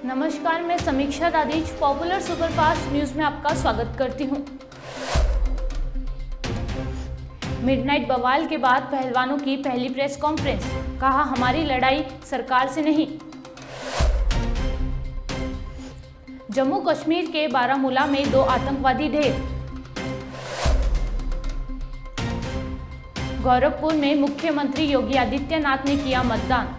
नमस्कार, मैं समीक्षा दादीज पॉपुलर सुपरफास्ट न्यूज में आपका स्वागत करती हूं। मिडनाइट बवाल के बाद पहलवानों की पहली प्रेस कॉन्फ्रेंस, कहा हमारी लड़ाई सरकार से नहीं। जम्मू कश्मीर के बारामूला में 2 आतंकवादी ढेर। गोरखपुर में मुख्यमंत्री योगी आदित्यनाथ ने किया मतदान।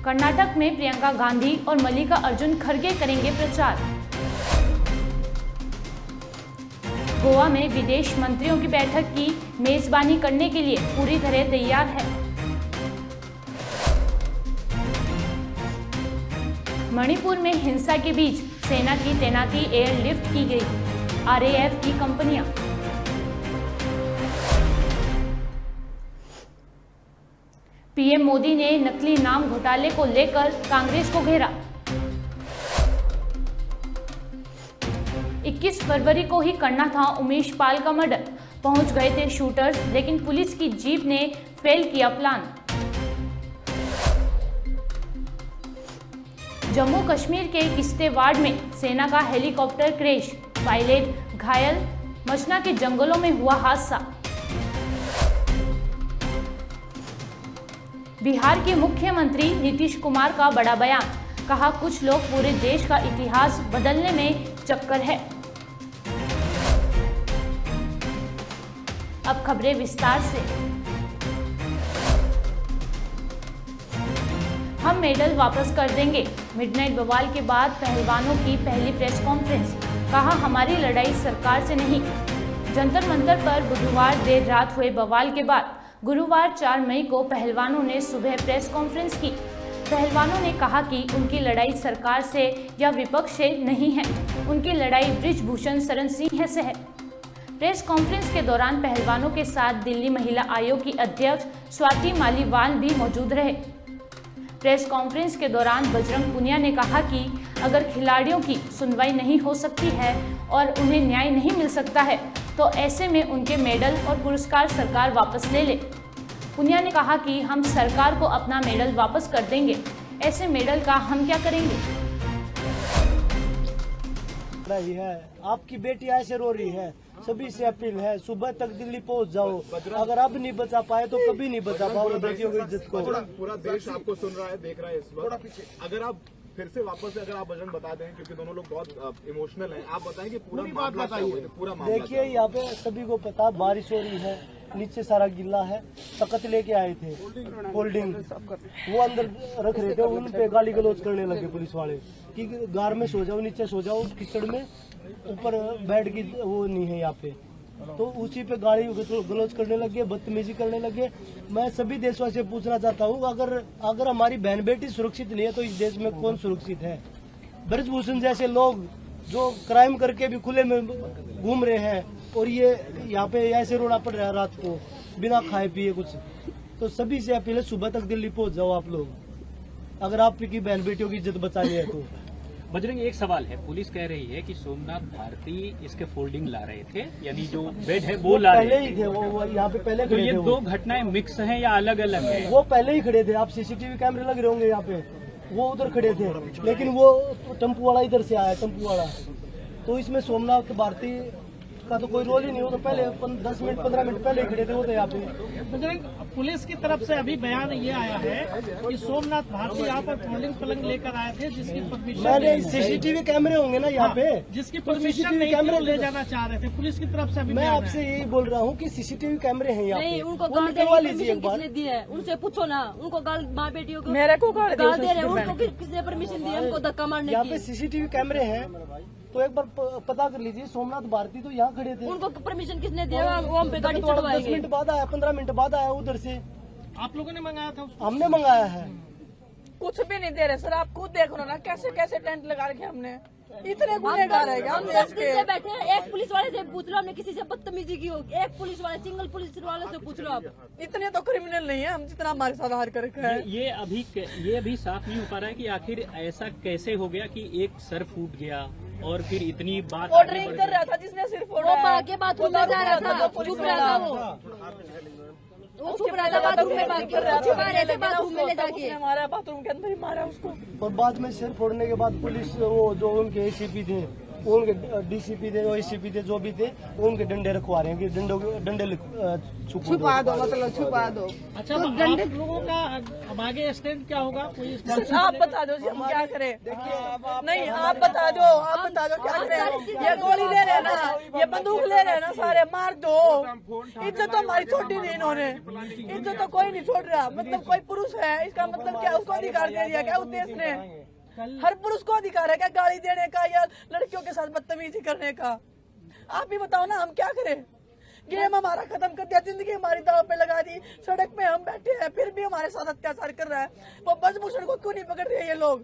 कर्नाटक में प्रियंका गांधी और मल्लिका अर्जुन खड़गे करेंगे प्रचार। गोवा में विदेश मंत्रियों की बैठक की मेजबानी करने के लिए पूरी तरह तैयार है। मणिपुर में हिंसा के बीच सेना की तैनाती एयरलिफ्ट की गई। आरएएफ की कंपनियां। पीएम मोदी ने नकली नाम घोटाले को लेकर कांग्रेस को घेरा। 21 फरवरी को ही करना था उमेश पाल का मर्डर। पहुंच गए थे शूटर्स, लेकिन पुलिस की जीप ने फेल किया प्लान। जम्मू कश्मीर के किश्तवाड़ में सेना का हेलीकॉप्टर क्रैश, पायलट घायल। मचना के जंगलों में हुआ हादसा। बिहार के मुख्यमंत्री नीतीश कुमार का बड़ा बयान, कहा कुछ लोग पूरे देश का इतिहास बदलने में चक्कर है। अब खबरें विस्तार से। हम मेडल वापस कर देंगे। मिडनाइट बवाल के बाद पहलवानों की पहली प्रेस कॉन्फ्रेंस, कहा हमारी लड़ाई सरकार से नहीं। जंतर मंतर पर बुधवार देर रात हुए बवाल के बाद गुरुवार 4 मई को पहलवानों ने सुबह प्रेस कॉन्फ्रेंस की। पहलवानों ने कहा कि उनकी लड़ाई सरकार से या विपक्ष से नहीं है, उनकी लड़ाई बृजभूषण शरण सिंह से है। प्रेस कॉन्फ्रेंस के दौरान पहलवानों के साथ दिल्ली महिला आयोग की अध्यक्ष स्वाति मालीवाल भी मौजूद रहे। प्रेस कॉन्फ्रेंस के दौरान बजरंग पुनिया ने कहा कि अगर खिलाड़ियों की सुनवाई नहीं हो सकती है और उन्हें न्याय नहीं मिल सकता है, तो ऐसे में उनके मेडल और पुरस्कार सरकार वापस ले ले। पुनिया ने कहा कि हम सरकार को अपना मेडल वापस कर देंगे। ऐसे मेडल का हम क्या करेंगे? रही है, आपकी बेटी ऐसे रो रही है, सभी से अपील है सुबह तक दिल्ली पहुंच जाओ। अगर अब नहीं बचा पाए तो कभी नहीं बचा पाओगे बेटियों की इज्जत को। पूरा देश आपको सुन रहा है, देख रहा है इस वक्त। अगर आप फिर से वापस से अगर आप वजन बता दें, क्योंकि दोनों लोग बहुत इमोशनल हैं, आप बताएं कि पूरा मामला क्या हुआ है, पूरा मामला। देखिए यहाँ पे सभी को पता, बारिश हो रही है, नीचे सारा गिल्ला है। तख्त लेके आए थे, होल्डिंग वो अंदर रख रहे थे, उन पे गाली गलौज करने लगे पुलिस वाले कि गार में सो जाओ, नीचे सो जाओ, कीचड़ में, ऊपर बेड की वो नहीं है यहाँ पे। तो उसी पे गाली गलौज करने लगे, बदतमीजी करने लगे। मैं सभी देशवासियों से पूछना चाहता हूँ, अगर हमारी बहन बेटी सुरक्षित नहीं है तो इस देश में कौन सुरक्षित है? बृजभूषण जैसे लोग जो क्राइम करके भी खुले में घूम रहे हैं, और ये यहाँ पे ऐसे रोना पड़ रहा है रात को बिना खाए पिए कुछ। तो सभी से अपील है सुबह तक दिल्ली पहुंच जाओ आप लोग, अगर आपकी बहन बेटियों की इज्जत बचानी है तो। बजरंग, एक सवाल है, पुलिस कह रही है कि सोमनाथ भारती इसके फोल्डिंग ला रहे थे, यानी जो बेड है वो ला रहे ही थे, वो यहाँ पे पहले तो खड़े ये थे। 2 घटनाएं मिक्स हैं या अलग अलग है? वो पहले ही खड़े थे, आप सीसीटीवी कैमरे लग रहे होंगे यहाँ पे, वो उधर खड़े थे, लेकिन वो टेम्पू वाला इधर से आया, टेम्पू वाला। तो इसमें सोमनाथ भारती का तो कोई रोल ही नहीं हो, तो पहले 10 मिनट 15 मिनट पहले खड़े थे वो तो यहाँ पे। पुलिस की तरफ से अभी बयान ये आया है कि सोमनाथ भारती यहाँ पर फोल्डिंग पलंग लेकर आए थे, जिसकी परमिशन सीसीटीवी कैमरे होंगे ना यहाँ पे, जिसकी परमिशन नहीं कैमरे ले जाना चाह रहे थे। पुलिस की तरफ से अभी मैं आपसे यही बोल रहा हूँ कि सीसीटीवी कैमरे हैं यहाँ पे, उनको वो निकलवा लीजिए एक बार। दी है, उनसे पूछो ना, उनको गाल माँ बेटियों को मेरे को गाल दे रहे हैं, उनको किसने परमिशन दी है उनको धक्का मारने यहाँ की? पे सीसीटीवी कैमरे हैं, तो एक बार पता कर लीजिए। सोमनाथ भारती तो यहाँ खड़े थे, उनको परमिशन किसने दिया? वो हम पे गाड़ी 10 चढ़वाएंगे। मिनट बाद आया, 15 मिनट बाद आया उधर से। आप लोगों ने मंगाया था उसको? हमने मंगाया है। कुछ भी नहीं दे रहे सर, आप खुद देख लो ना कैसे कैसे टेंट लगा रखे हमने। इतने गुनहगार है हम देश के। से बैठे हैं, एक पुलिस वाले से पूछ लो, हमने किसी से बदतमीजी की हो? एक पुलिस वाले, सिंगल पुलिस वाले से पूछ लो आप। इतने तो क्रिमिनल नहीं है हम जितना हमारे साथ हार कर रखा है। ये अभी साफ नहीं हो पा रहा है कि आखिर ऐसा कैसे हो गया कि एक सर फूट गया और फिर इतनी बात वो ड्रिंक कर रहा था जिसने सिर्फ वो के बाद जा रहा था, चुप रहा था वो। वो छुप रहा था बाथरूम में, बात कर रहा छुपा रहे थे बाथरूम में ले जाके। उसने मारा बाथरूम के अंदर ही मारा उसको। और बाद में सिर फोड़ने के बाद पुलिस वो जो उनके एसीपी थे, उनके डीसीपी थे, एसीपी थे, जो भी थे, उनके डंडे रखवा रहे हैं कि डंडे छुपा दो, मतलब छुपा दो। अच्छा, तो आप लोगों का अब आगे स्टैंड क्या होगा? कोई आप बता दो जी, हम क्या करें? नहीं, आप बता दो क्या करें? ये गोली ले रहे हैं ना, ये बंदूक ले रहे हैं ना, सारे मार दो। इज्जत तो हमारी छोड़ी नहीं इन्होंने, इज्जत तो कोई नहीं छोड़ रहा। मतलब कोई पुरुष है, इसका मतलब क्या उसको अधिकार दे दिया क्या उद्देश्य ने? हर पुरुष को अधिकार है क्या गाली देने का या लड़कियों के साथ बदतमीजी करने का? आप ही बताओ ना, हम क्या करें? गेम हमारा खत्म कर दिया, जिंदगी हमारी दाव पे लगा दी। सड़क पे हम बैठे हैं, फिर भी हमारे साथ अत्याचार कर रहा है। वो ब्रजभूषण को क्यों नहीं पकड़ रहे ये लोग?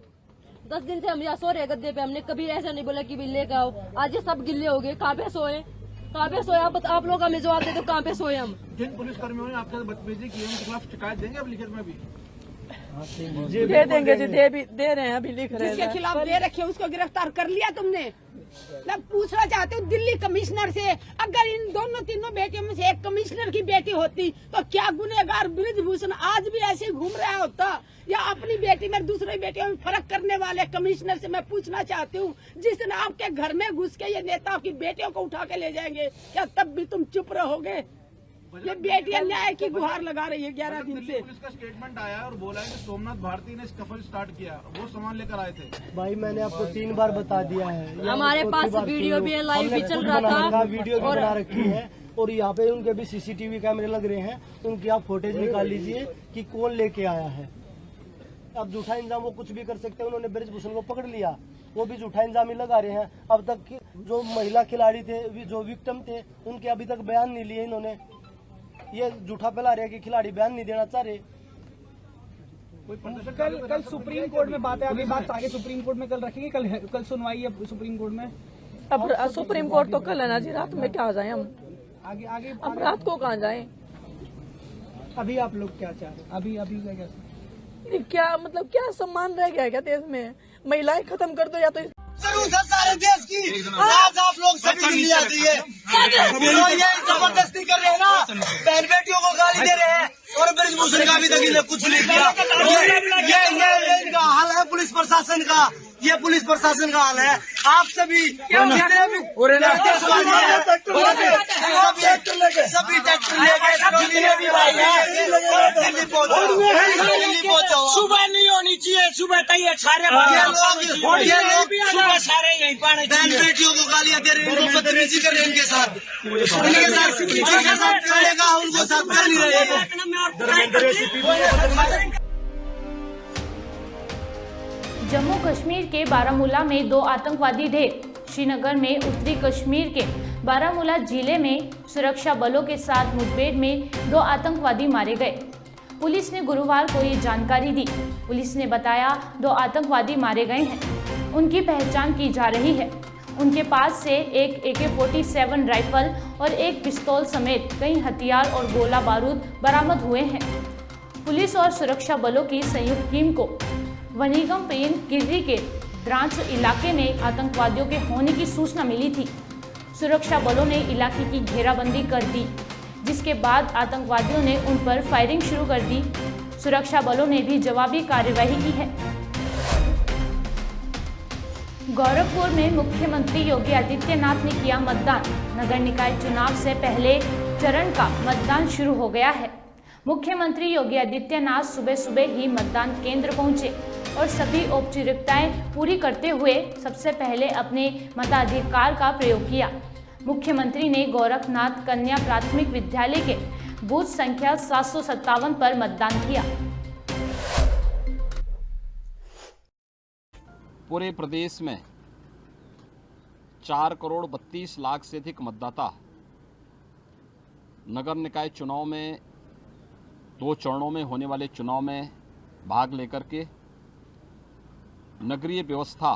10 दिन से हम यहाँ सो रहे गद्दे पे, हमने कभी ऐसा नहीं बोला कि भी लेकर आओ। आज ये सब गिल्ले हो गए। कहाँ पे सोए? आप लोग हमें जवाब दे दो, कहाँ पे सोए हम? जिन पुलिस कर्मियों ने आपके साथ बदतमीजी की है उनके खिलाफ शिकायत देंगे अब लिखित में भी? दे देंगे जी, दे रहे हैं, अभी लिख रहे हैं। जिसके खिलाफ दे रखे उसको गिरफ्तार कर लिया तुमने? मैं पूछना चाहती हूँ दिल्ली कमिश्नर से, अगर इन दोनों तीनों बेटियों में से एक कमिश्नर की बेटी होती तो क्या गुनहगार ब्रजभूषण आज भी ऐसे घूम रहा होता? या अपनी बेटी में दूसरी बेटियों में फर्क करने वाले कमिश्नर से मैं पूछना चाहती हूँ, जिस दिन आपके घर में घुस के ये नेताओं की बेटियों को उठा के ले जाएंगे, क्या तब भी तुम चुप रहोगे? ये बेटियां न्याय की गुहार लगा रही है 11 दिन से। पुलिस का स्टेटमेंट आया और बोला है कि सोमनाथ भारती ने स्कफल स्टार्ट किया, वो सामान लेकर आए थे। भाई मैंने आपको 3 बार बता दिया है। हमारे पास वीडियो भी है, लाइव भी चल रहा था, वीडियो भी बना रखी है और यहाँ पे उनके भी सीसीटीवी कैमरे लग रहे हैं। उनकी आप फुटेज निकाल लीजिए कि कौन लेके आया है। अब झूठा इंजाम वो कुछ भी कर सकते हैं। उन्होंने ब्रजभूषण को पकड़ लिया, वो भी झूठा इंजाम ही लगा रहे हैं। अब तक जो महिला खिलाड़ी थे, जो विक्टिम थे, उनके अभी तक बयान नहीं लिए इन्होंने। ये झूठा फैला रहे हैं कि खिलाड़ी बयान नहीं देना चाह रहे। कल सुप्रीम कोर्ट में बात है, अभी बात आगे सुप्रीम कोर्ट में कल रखेंगे। कल सुनवाई है सुप्रीम कोर्ट में। अब सुप्रीम कोर्ट तो कल है ना जी, रात में क्या जाए हम? आगे अब रात को कहाँ जाए? अभी आप लोग क्या चाह रहे हैं? अभी क्या मतलब क्या सम्मान रह गया क्या देश में? महिलाएं खत्म कर दो या तो सारे देश की आज आप लोग सभी दिल्ली आ रही है। ये जबरदस्ती कर रहे हैं ना, बहन बेटियों को गाली दे रहे हैं और ब्रजभूषण का भी तक कुछ नहीं किया। ये इनका हाल है पुलिस प्रशासन का, ये पुलिस प्रशासन का हाल है। आप सभी जितने भी सभी ट्रैक्टर लेके दिल्ली पहुंचाओ। सुबह नहीं होनी चाहिए, सुबह तक सारे सुबह सारे यहीं पाने बहन बेटियों को गालियां दे रहे हैं, बदतमीजी कर रहे हैं इनके साथ चलेगा, उनको साथ कर नहीं रहे। जम्मू कश्मीर के बारामूला में 2 आतंकवादी ढेर। श्रीनगर में उत्तरी कश्मीर के बारामूला जिले में सुरक्षा बलों के साथ मुठभेड़ में 2 आतंकवादी मारे गए। पुलिस ने गुरुवार को ये जानकारी दी। पुलिस ने बताया 2 आतंकवादी मारे गए हैं, उनकी पहचान की जा रही है। उनके पास से एक AK-47 राइफल और एक पिस्तौल समेत कई हथियार और गोला बारूद बरामद हुए हैं। पुलिस और सुरक्षा बलों की संयुक्त टीम को वनीगम पेन किर्री के द्रांच इलाके में आतंकवादियों के होने की सूचना मिली थी। सुरक्षा बलों ने इलाके की घेराबंदी कर दी, जिसके बाद आतंकवादियों ने उन पर फायरिंग शुरू कर दी। सुरक्षा बलों ने भी जवाबी कार्यवाही की है। गोरखपुर में मुख्यमंत्री योगी आदित्यनाथ ने किया मतदान। नगर निकाय चुनाव से पहले चरण का मतदान शुरू हो गया है। मुख्यमंत्री योगी आदित्यनाथ सुबह सुबह ही मतदान केंद्र पहुंचे और सभी औपचारिकताएं पूरी करते हुए सबसे पहले अपने मताधिकार का प्रयोग किया। मुख्यमंत्री ने गोरखनाथ कन्या प्राथमिक विद्यालय के बूथ संख्या 757 पर मतदान किया। पूरे प्रदेश में 4 करोड़ 32 लाख से अधिक मतदाता नगर निकाय चुनाव में 2 चरणों में होने वाले चुनाव में भाग लेकर के नगरीय व्यवस्था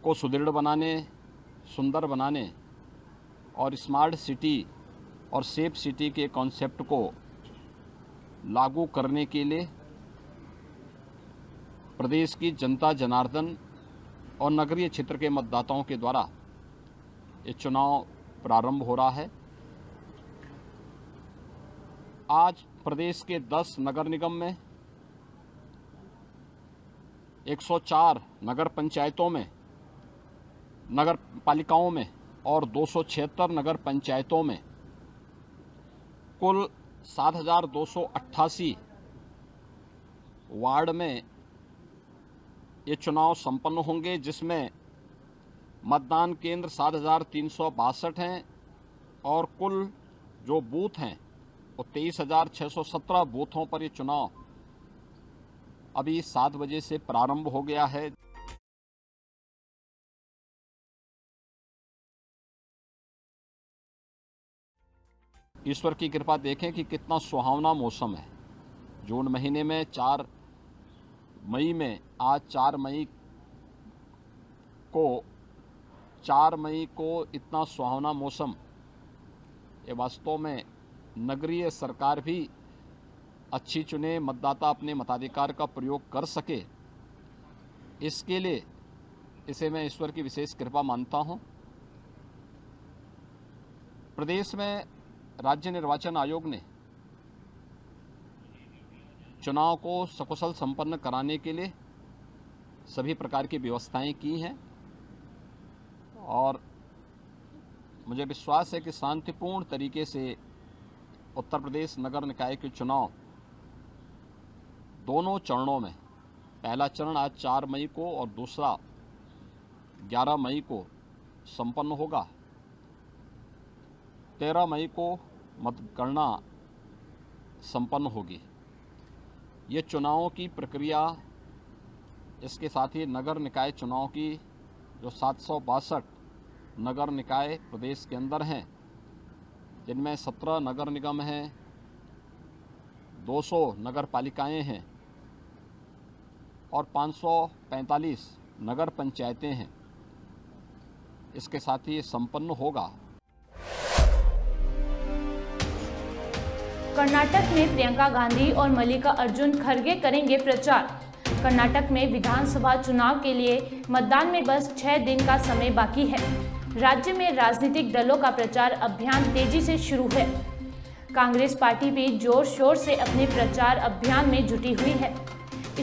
को सुदृढ़ बनाने, सुंदर बनाने और स्मार्ट सिटी और सेफ सिटी के कॉन्सेप्ट को लागू करने के लिए प्रदेश की जनता जनार्दन और नगरीय क्षेत्र के मतदाताओं के द्वारा ये चुनाव प्रारंभ हो रहा है। आज प्रदेश के 10 नगर निगम में, 104 नगर पंचायतों में, नगर पालिकाओं में और 276 नगर पंचायतों में कुल 7,288 वार्ड में ये चुनाव संपन्न होंगे, जिसमें मतदान केंद्र 7,362 हैं और कुल जो बूथ हैं वो 23,617 बूथों पर ये चुनाव अभी 7 बजे से प्रारंभ हो गया है। ईश्वर की कृपा देखें कि कितना सुहावना मौसम है। जून महीने में 4 मई में, आज 4 मई को इतना सुहावना मौसम, ये वास्तव में नगरीय सरकार भी अच्छी चुने, मतदाता अपने मताधिकार का प्रयोग कर सके, इसके लिए इसे मैं ईश्वर की विशेष कृपा मानता हूं। प्रदेश में राज्य निर्वाचन आयोग ने चुनाव को सकुशल संपन्न कराने के लिए सभी प्रकार की व्यवस्थाएं की हैं और मुझे विश्वास है कि शांतिपूर्ण तरीके से उत्तर प्रदेश नगर निकाय के चुनाव दोनों चरणों में, पहला चरण आज 4 मई को और दूसरा 11 मई को संपन्न होगा। 13 मई को मतगणना संपन्न होगी। ये चुनावों की प्रक्रिया, इसके साथ ही नगर निकाय चुनाव की जो 762 नगर निकाय प्रदेश के अंदर हैं, जिनमें 17 नगर निगम हैं, 200 नगर पालिकाएँ हैं और 545 नगर पंचायतें हैं, इसके साथ ही ये संपन्न होगा। कर्नाटक में प्रियंका गांधी और मल्लिका अर्जुन खड़गे करेंगे प्रचार। कर्नाटक में विधानसभा चुनाव के लिए मतदान में बस 6 दिन का समय बाकी है। राज्य में राजनीतिक दलों का प्रचार अभियान तेजी से शुरू है। कांग्रेस पार्टी भी जोर शोर से अपने प्रचार अभियान में जुटी हुई है।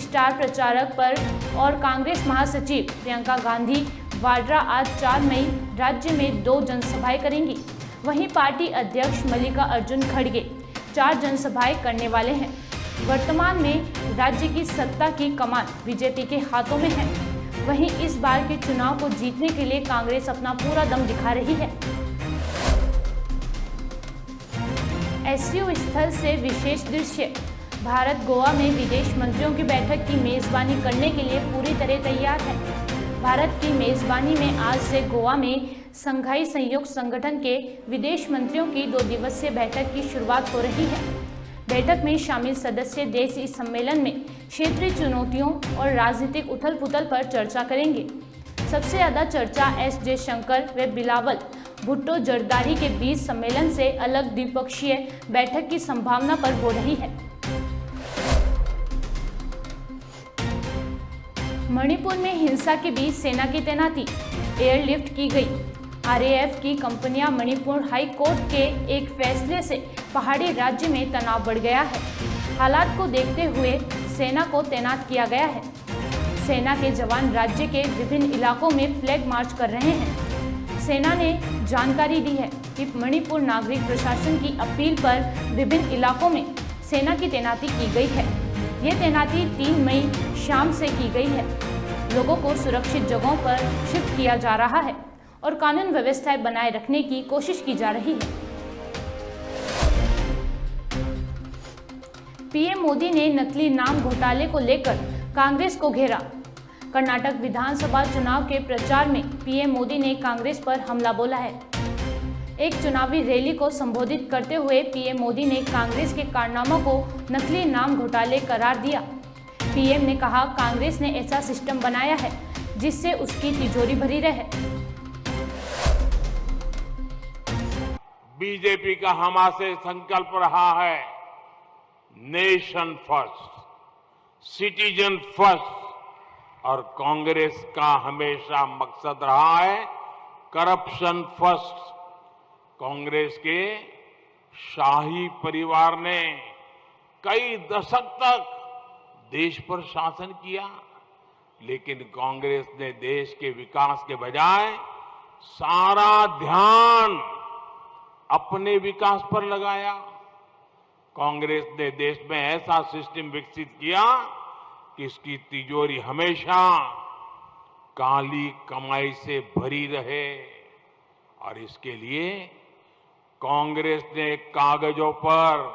स्टार प्रचारक पर और कांग्रेस महासचिव प्रियंका गांधी वाड्रा आज 4 मई राज्य में 2 जनसभाएं करेंगी। वहीं पार्टी अध्यक्ष मल्लिका अर्जुन खड़गे 4 जनसभाएं करने वाले हैं। वर्तमान में राज्य की सत्ता की कमान बीजेपी के हाथों में है। वहीं इस बार के चुनाव को जीतने के लिए कांग्रेस अपना पूरा दम दिखा रही है। एससीओ स्थल से विशेष दृश्य। भारत गोवा में विदेश मंत्रियों की बैठक की मेजबानी करने के लिए पूरी तरह तैयार है। भारत की मेजबानी में आज से गोवा में संघाई सहयोग संगठन के विदेश मंत्रियों की 2 दिवसीय बैठक की शुरुआत हो रही है। बैठक में शामिल सदस्य देश इस सम्मेलन में क्षेत्रीय चुनौतियों और राजनीतिक उथल-पुथल पर चर्चा करेंगे। सबसे ज्यादा चर्चा एस जयशंकर व बिलावल भुट्टो जरदारी के बीच सम्मेलन से अलग द्विपक्षीय बैठक की संभावना पर हो रही है। मणिपुर में हिंसा के बीच सेना की तैनाती, एयरलिफ्ट की गई। आरएएफ की कंपनियां मणिपुर हाई कोर्ट के एक फैसले से पहाड़ी राज्य में तनाव बढ़ गया है। हालात को देखते हुए सेना को तैनात किया गया है। सेना के जवान राज्य के विभिन्न इलाकों में फ्लैग मार्च कर रहे हैं। सेना ने जानकारी दी है कि मणिपुर नागरिक प्रशासन की अपील पर विभिन्न इलाकों में सेना की तैनाती की गई है। ये तैनाती 3 मई शाम से की गई है। लोगों को सुरक्षित जगहों पर शिफ्ट किया जा रहा है और कानून व्यवस्थाएं बनाए रखने की कोशिश की जा रही है। पीएम मोदी ने नकली नाम घोटाले को लेकर कांग्रेस को घेरा। कर्नाटक विधानसभा चुनाव के प्रचार में पीएम मोदी ने कांग्रेस पर हमला बोला है। एक चुनावी रैली को संबोधित करते हुए पीएम मोदी ने कांग्रेस के कारनामों को नकली नाम घोटाले करार दिया। पीएम ने कहा, कांग्रेस ने ऐसा सिस्टम बनाया है जिससे उसकी तिजोरी भरी रहे। बीजेपी का हमारे संकल्प रहा है नेशन फर्स्ट, सिटीजन फर्स्ट, और कांग्रेस का हमेशा मकसद रहा है करप्शन फर्स्ट। कांग्रेस के शाही परिवार ने कई दशक तक देश पर शासन किया, लेकिन कांग्रेस ने देश के विकास के बजाय सारा ध्यान अपने विकास पर लगाया। कांग्रेस ने देश में ऐसा सिस्टम विकसित किया कि इसकी तिजोरी हमेशा काली कमाई से भरी रहे, और इसके लिए कांग्रेस ने कागजों पर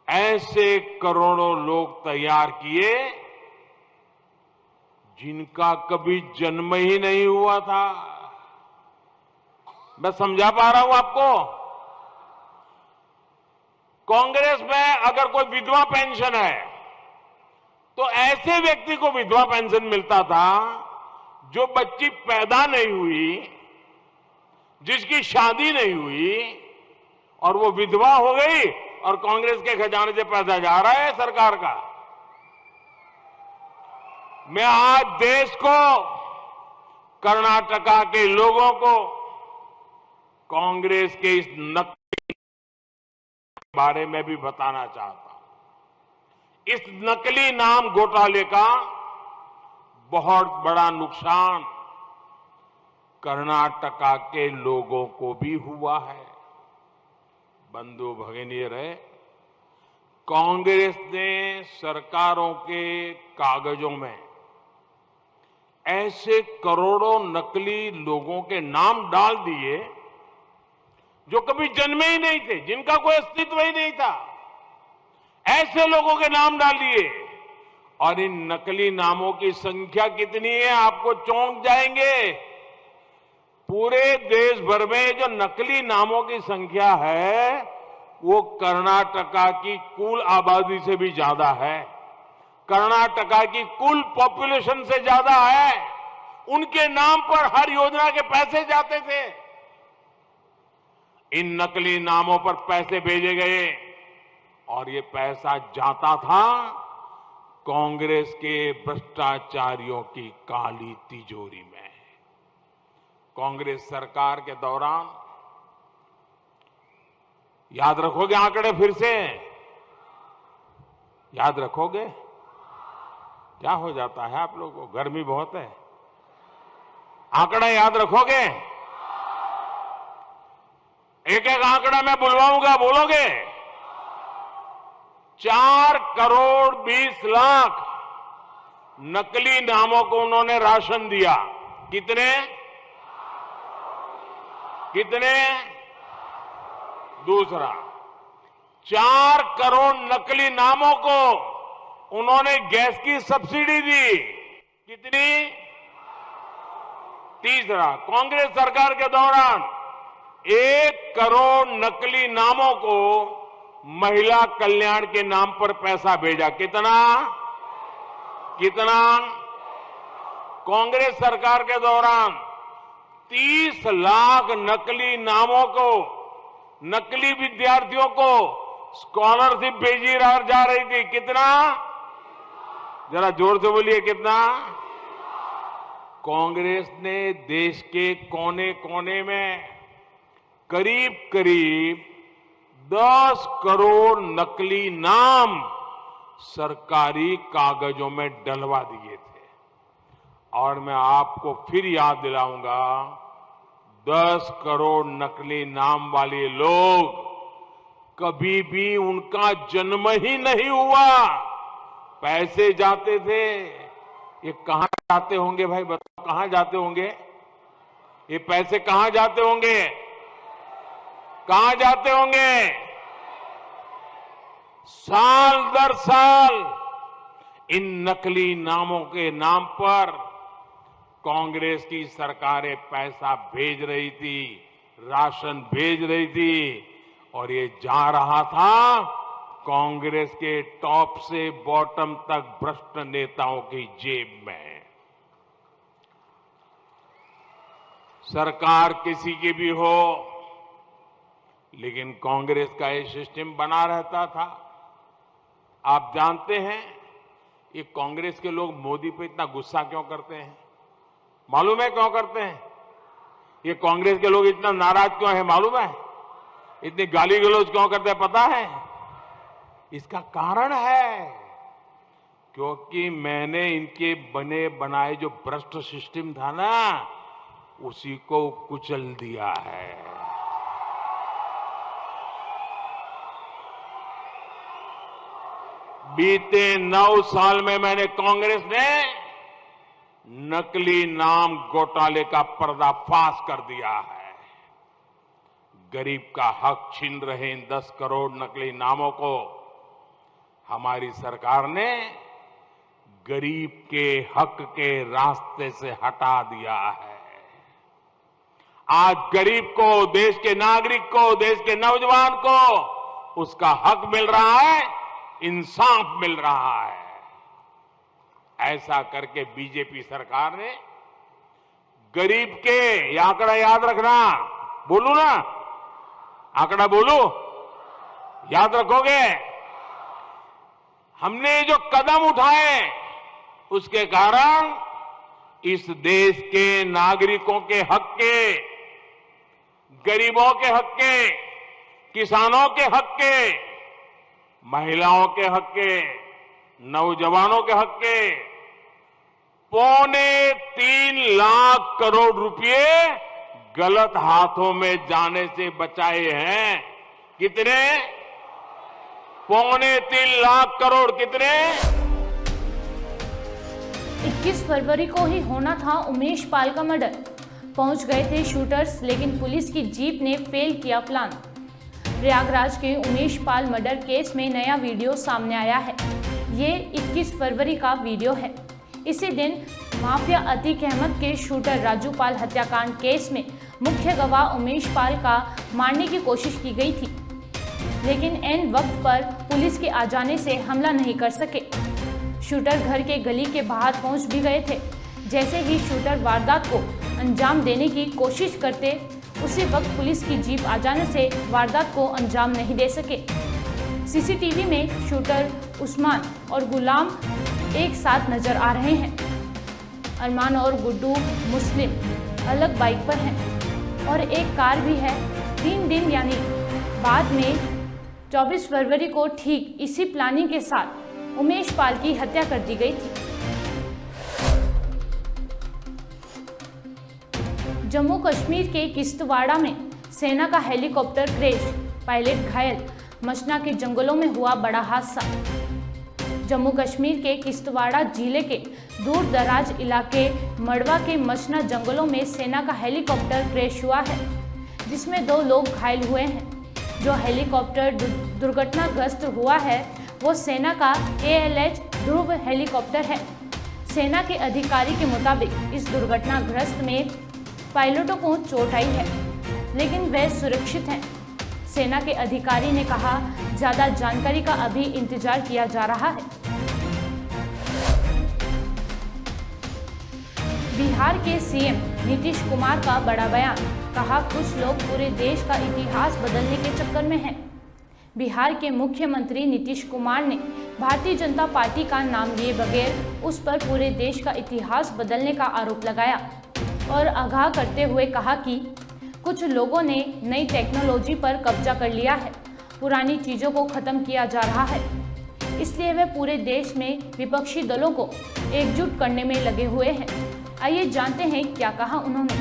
ऐसे करोड़ों लोग तैयार किए जिनका कभी जन्म ही नहीं हुआ था। मैं समझा पा रहा हूं आपको? कांग्रेस में अगर कोई विधवा पेंशन है तो ऐसे व्यक्ति को विधवा पेंशन मिलता था जो बच्ची पैदा नहीं हुई, जिसकी शादी नहीं हुई, और वो विधवा हो गई और कांग्रेस के खजाने से पैसा जा रहा है सरकार का। मैं आज देश को, कर्नाटका के लोगों को कांग्रेस के इस नकली के बारे में भी बताना चाहता हूं। इस नकली नाम घोटाले का बहुत बड़ा नुकसान कर्नाटका के लोगों को भी हुआ है। बंधु भगिनी रहे, कांग्रेस ने सरकारों के कागजों में ऐसे करोड़ों नकली लोगों के नाम डाल दिए जो कभी जन्मे ही नहीं थे, जिनका कोई अस्तित्व ही नहीं था। ऐसे लोगों के नाम डाल दिए, और इन नकली नामों की संख्या कितनी है आपको चौंक जाएंगे। पूरे देश भर में जो नकली नामों की संख्या है वो कर्नाटका की कुल आबादी से भी ज्यादा है, कर्नाटका की कुल पॉपुलेशन से ज्यादा है। उनके नाम पर हर योजना के पैसे जाते थे। इन नकली नामों पर पैसे भेजे गए और ये पैसा जाता था कांग्रेस के भ्रष्टाचारियों की काली तिजोरी में। कांग्रेस सरकार के दौरान, याद रखोगे आंकड़े फिर से? याद रखोगे? क्या हो जाता है आप लोगों को? गर्मी बहुत है। आंकड़ा याद रखोगे? एक एक आंकड़ा मैं बुलवाऊंगा, बोलोगे? 4 करोड़ 20 लाख नकली नामों को उन्होंने राशन दिया। कितने? दूसरा, 4 करोड़ नकली नामों को उन्होंने गैस की सब्सिडी दी। कितनी? तीसरा, कांग्रेस सरकार के दौरान 1 करोड़ नकली नामों को महिला कल्याण के नाम पर पैसा भेजा। कितना? कांग्रेस सरकार के दौरान 30 लाख नकली नामों को, नकली विद्यार्थियों को स्कॉलरशिप भेजी जा रही थी। कितना? जरा जोर से बोलिए, कितना? कांग्रेस ने देश के कोने कोने में करीब करीब 10 करोड़ नकली नाम सरकारी कागजों में डलवा दिए थे। और मैं आपको फिर याद दिलाऊंगा, 10 करोड़ नकली नाम वाले लोग कभी भी उनका जन्म ही नहीं हुआ, पैसे जाते थे। ये कहां जाते होंगे भाई? बताओ, कहां जाते होंगे? ये पैसे कहां जाते होंगे? कहां जाते होंगे? साल दर साल इन नकली नामों के नाम पर कांग्रेस की सरकारें पैसा भेज रही थी, राशन भेज रही थी, और ये जा रहा था कांग्रेस के टॉप से बॉटम तक भ्रष्ट नेताओं की जेब में। सरकार किसी की भी हो, लेकिन कांग्रेस का ये सिस्टम बना रहता था। आप जानते हैं ये कांग्रेस के लोग मोदी पे इतना गुस्सा क्यों करते हैं? मालूम है क्यों करते हैं? ये कांग्रेस के लोग इतना नाराज क्यों है? मालूम है? इतनी गाली गलौज क्यों करते हैं पता है? इसका कारण है क्योंकि मैंने इनके बने बनाए जो भ्रष्ट सिस्टम था ना, उसी को कुचल दिया है। बीते 9 साल में मैंने कांग्रेस ने नकली नाम घोटाले का पर्दाफाश कर दिया है। गरीब का हक छीन रहे इन 10 करोड़ नकली नामों को हमारी सरकार ने गरीब के हक के रास्ते से हटा दिया है। आज गरीब को, देश के नागरिक को, देश के नौजवान को उसका हक मिल रहा है, इंसाफ मिल रहा है। ऐसा करके बीजेपी सरकार ने गरीब के, ये आंकड़ा याद रखना, बोलू ना, आंकड़ा बोलू, याद रखोगे? हमने जो कदम उठाए उसके कारण इस देश के नागरिकों के हक के, गरीबों के हक के, किसानों के हक के, महिलाओं के हक के, नौजवानों के हक के 3.25 लाख करोड़ रुपए गलत हाथों में जाने से बचाए हैं। कितने? 3.25 लाख करोड़। कितने? 21 फरवरी को ही होना था उमेश पाल का मर्डर। पहुंच गए थे शूटर्स, लेकिन पुलिस की जीप ने फेल किया प्लान। प्रयागराज के उमेश पाल मर्डर केस में नया वीडियो सामने आया है। ये 21 फरवरी का वीडियो है। इसी दिन माफिया अतीक अहमद के शूटर राजू पाल हत्याकांड केस में मुख्य गवाह उमेश पाल का मारने की कोशिश की गई थी, लेकिन एन वक्त पर पुलिस के आ जाने से हमला नहीं कर सके। शूटर घर के गली के बाहर पहुंच भी गए थे। जैसे ही शूटर वारदात को अंजाम देने की कोशिश करते, उसी वक्त पुलिस की जीप आ जाने से वारदात को अंजाम नहीं दे सके। सीसीटीवी में शूटर उस्मान और गुलाम एक साथ नजर आ रहे हैं। अरमान और गुड्डू मुस्लिम अलग बाइक पर हैं और एक कार भी है। 3 दिन यानी बाद में 24 फरवरी को ठीक इसी प्लानिंग के साथ उमेश पाल की हत्या कर दी गई थी। जम्मू कश्मीर के किश्तवाड़ा में सेना का हेलीकॉप्टर क्रैश, पायलट घायल, मचना के जंगलों में हुआ बड़ा हादसा। जम्मू कश्मीर के किश्तवाड़ा जिले के दूर दराज इलाके मड़वा के मचना जंगलों में सेना का हेलीकॉप्टर क्रैश हुआ है, जिसमें 2 लोग घायल हुए हैं। जो हेलीकॉप्टर दुर्घटनाग्रस्त हुआ है वो सेना का ALH ध्रुव हेलीकॉप्टर है। सेना के अधिकारी के मुताबिक इस दुर्घटनाग्रस्त में पायलटों को चोट आई है, लेकिन वे सुरक्षित हैं। सेना के अधिकारी ने कहा, ज्यादा जानकारी का अभी इंतजार किया जा रहा है। बिहार के CM नीतीश कुमार का बड़ा बयान, कहा कुछ लोग पूरे देश का इतिहास बदलने के चक्कर में हैं। बिहार के मुख्यमंत्री नीतीश कुमार ने भारतीय जनता पार्टी का नाम लिए बगैर उस पर पूरे देश का इतिहास बदलने का आरोप लगाया और आगाह करते हुए कहा कि कुछ लोगों ने नई टेक्नोलॉजी पर कब्जा कर लिया है, पुरानी चीज़ों को ख़त्म किया जा रहा है, इसलिए वे पूरे देश में विपक्षी दलों को एकजुट करने में लगे हुए हैं। आइए जानते हैं क्या कहा उन्होंने।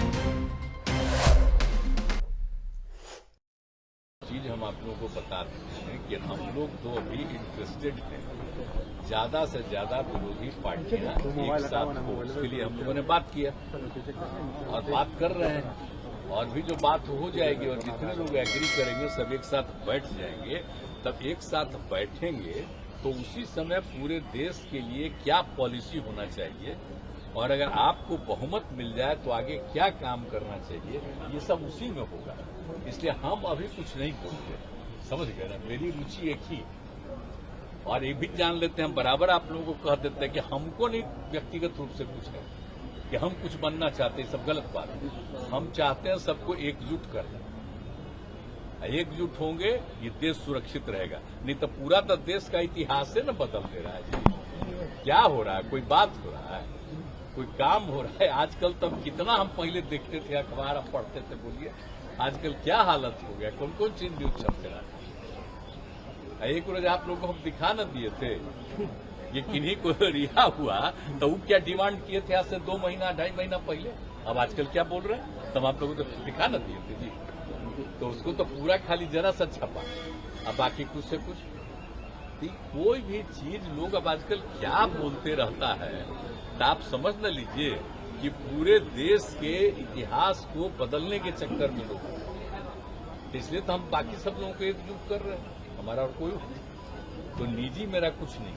चीज हम आप लोगों को बता देते हैं कि हम लोग तो अभी इंटरेस्टेड हैं, ज्यादा से ज्यादा विरोधी पार्टियां एक साथ हो, उसके लिए हम लोगों ने बात किया और बात कर रहे हैं। और भी जो बात हो जाएगी और जितने लोग एग्री करेंगे सब एक साथ बैठ जाएंगे, तब एक साथ बैठेंगे तो उसी समय पूरे देश के लिए क्या पॉलिसी होना चाहिए और अगर आपको बहुमत मिल जाए तो आगे क्या काम करना चाहिए, ये सब उसी में होगा। इसलिए हम अभी कुछ नहीं बोलते, समझ गए ना, मेरी रुचि एक ही। और ये भी जान लेते हैं, हम बराबर आप लोगों को कह देते हैं कि हमको नहीं व्यक्तिगत रूप से कुछ है कि हम कुछ बनना चाहते हैं, सब गलत बात है। हम चाहते हैं सबको एकजुट करना, एकजुट होंगे ये देश सुरक्षित रहेगा। नहीं तो पूरा तो देश का इतिहास से न बदल दे रहा है। क्या हो रहा है, कोई बात हो रहा है, कोई काम हो रहा है? आजकल तब कितना हम पहले देखते थे, अखबार हम पढ़ते थे, बोलिए आजकल क्या हालत हो गया, कौन कौन चीज न्यूज छपते रहा। एक रोज आप लोगों को हम दिखा न दिए थे ये किन्हीं को रिहा हुआ तो वो क्या डिमांड किए थे आज से 2 महीना 2.5 महीना पहले। अब आजकल क्या बोल रहे हैं, तब आप लोगों को तो दिखा न दिए थे जी। तो उसको तो पूरा खाली जरा सा छपा, अब बाकी कुछ से कुछ कोई भी चीज लोग अब आजकल क्या बोलते रहता है, तो आप समझ न लीजिए कि पूरे देश के इतिहास को बदलने के चक्कर में लोग, इसलिए तो हम बाकी सब लोगों को एकजुट कर रहे हैं। हमारा और कोई तो निजी मेरा कुछ नहीं।